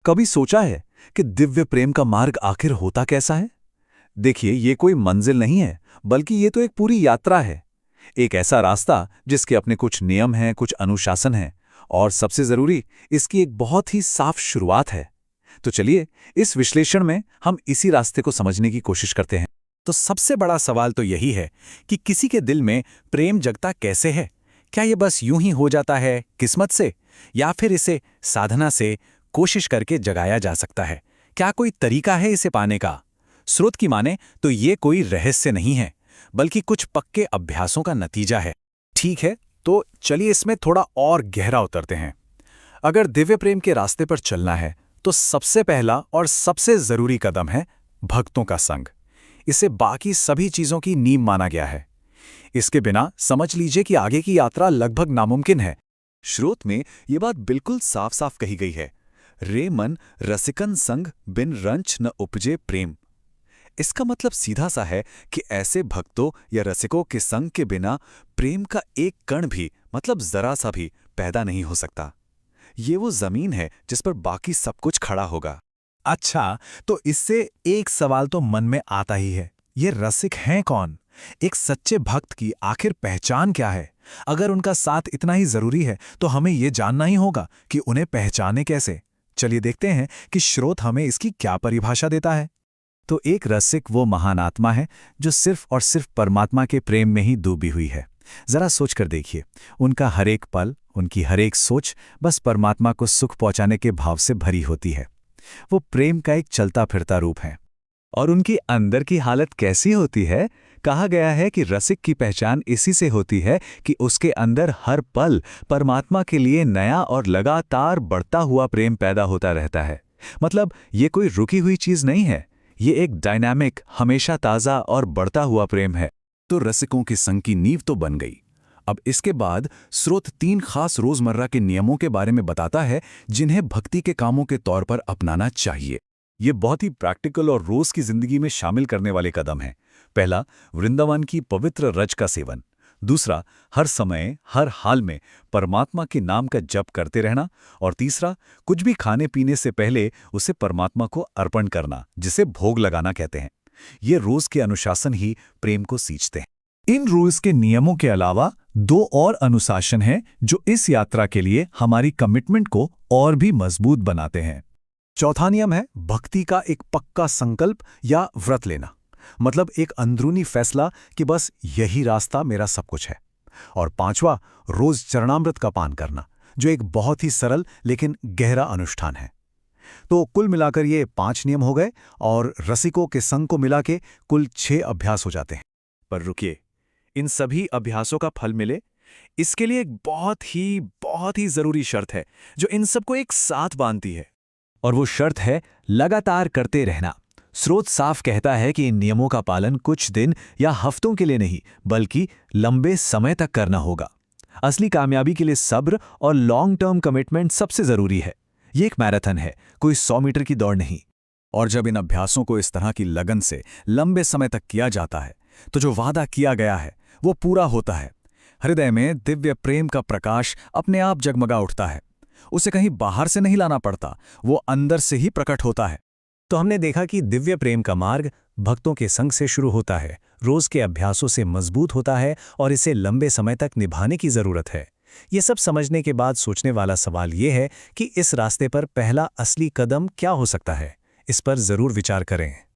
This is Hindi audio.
कभी सोचा है कि दिव्य प्रेम का मार्ग आखिर होता कैसा है? देखिए, ये कोई मंजिल नहीं है, बल्कि ये तो एक पूरी यात्रा है। एक ऐसा रास्ता जिसके अपने कुछ नियम हैं, कुछ अनुशासन हैं, और सबसे जरूरी, इसकी एक बहुत ही साफ शुरुआत है। तो चलिए, इस विश्लेषण में हम इसी रास्ते को समझने की कोशिश करते हैं। तो सबसे बड़ा सवाल तो यही है कि किसी के दिल में प्रेम जगता कैसे है। क्या ये बस यूं ही हो जाता है किस्मत से, या फिर इसे साधना से, कोशिश करके जगाया जा सकता है? क्या कोई तरीका है इसे पाने का? स्रोत की माने तो ये कोई रहस्य नहीं है, बल्कि कुछ पक्के अभ्यासों का नतीजा है। ठीक है, तो चलिए इसमें थोड़ा और गहरा उतरते हैं। अगर दिव्य प्रेम के रास्ते पर चलना है तो सबसे पहला और सबसे जरूरी कदम है भक्तों का संग। इसे बाकी सभी चीजों की नींव माना गया है। इसके बिना समझ लीजिए कि आगे की यात्रा लगभग नामुमकिन है। स्रोत में ये बात बिल्कुल साफ साफ कही गई है। रे मन रसिकन संग बिन रंच न उपजे प्रेम। इसका मतलब सीधा सा है कि ऐसे भक्तों या रसिकों के संग के बिना प्रेम का एक कण भी, मतलब जरा सा भी, पैदा नहीं हो सकता। ये वो जमीन है जिस पर बाकी सब कुछ खड़ा होगा। अच्छा, तो इससे एक सवाल तो मन में आता ही है, ये रसिक हैं कौन? एक सच्चे भक्त की आखिर पहचान क्या है? अगर उनका साथ इतना ही जरूरी है तो हमें ये जानना ही होगा कि उन्हें पहचाने कैसे। चलिए देखते हैं कि स्रोत हमें इसकी क्या परिभाषा देता है। तो एक रसिक वो महान आत्मा है जो सिर्फ और सिर्फ परमात्मा के प्रेम में ही डूबी हुई है। जरा सोचकर देखिए, उनका हर एक पल, उनकी हर एक सोच बस परमात्मा को सुख पहुंचाने के भाव से भरी होती है। वो प्रेम का एक चलता फिरता रूप है। और उनकी अंदर की हालत कैसी होती है? कहा गया है कि रसिक की पहचान इसी से होती है कि उसके अंदर हर पल परमात्मा के लिए नया और लगातार बढ़ता हुआ प्रेम पैदा होता रहता है। मतलब ये कोई रुकी हुई चीज नहीं है, ये एक डायनामिक, हमेशा ताज़ा और बढ़ता हुआ प्रेम है। तो रसिकों के संग की नींव तो बन गई। अब इसके बाद स्रोत 3 खास रोजमर्रा के नियमों के बारे में बताता है जिन्हें भक्ति के कामों के तौर पर अपनाना चाहिए। ये बहुत ही प्रैक्टिकल और रोज की जिंदगी में शामिल करने वाले कदम हैं। पहला, वृंदावन की पवित्र रज का सेवन। दूसरा, हर समय हर हाल में परमात्मा के नाम का जप करते रहना। और तीसरा, कुछ भी खाने पीने से पहले उसे परमात्मा को अर्पण करना, जिसे भोग लगाना कहते हैं। ये रोज के अनुशासन ही प्रेम को सींचते हैं। इन रूल्स के नियमों के अलावा 2 और अनुशासन हैं जो इस यात्रा के लिए हमारी कमिटमेंट को और भी मजबूत बनाते हैं। चौथा नियम है भक्ति का एक पक्का संकल्प या व्रत लेना। मतलब एक अंदरूनी फैसला कि बस यही रास्ता मेरा सब कुछ है। और 5वां, रोज चरणामृत का पान करना, जो एक बहुत ही सरल लेकिन गहरा अनुष्ठान है। तो कुल मिलाकर ये 5 नियम हो गए और रसिकों के संग को मिला के कुल 6 अभ्यास हो जाते हैं। पर रुकिए, इन सभी अभ्यासों का फल मिले, इसके लिए एक बहुत ही जरूरी शर्त है जो इन सबको एक साथ बांधती है। और वो शर्त है लगातार करते रहना। स्रोत साफ कहता है कि इन नियमों का पालन कुछ दिन या हफ्तों के लिए नहीं, बल्कि लंबे समय तक करना होगा। असली कामयाबी के लिए सब्र और लॉन्ग टर्म कमिटमेंट सबसे जरूरी है। ये एक मैराथन है, कोई 100 मीटर की दौड़ नहीं। और जब इन अभ्यासों को इस तरह की लगन से लंबे समय तक किया जाता है, तो जो वादा किया गया है वो पूरा होता है। हृदय में दिव्य प्रेम का प्रकाश अपने आप जगमगा उठता है। उसे कहीं बाहर से नहीं लाना पड़ता, वो अंदर से ही प्रकट होता है। तो हमने देखा कि दिव्य प्रेम का मार्ग भक्तों के संग से शुरू होता है, रोज के अभ्यासों से मजबूत होता है और इसे लंबे समय तक निभाने की जरूरत है। ये सब समझने के बाद सोचने वाला सवाल ये है कि इस रास्ते पर पहला असली कदम क्या हो सकता है? इस पर जरूर विचार करें।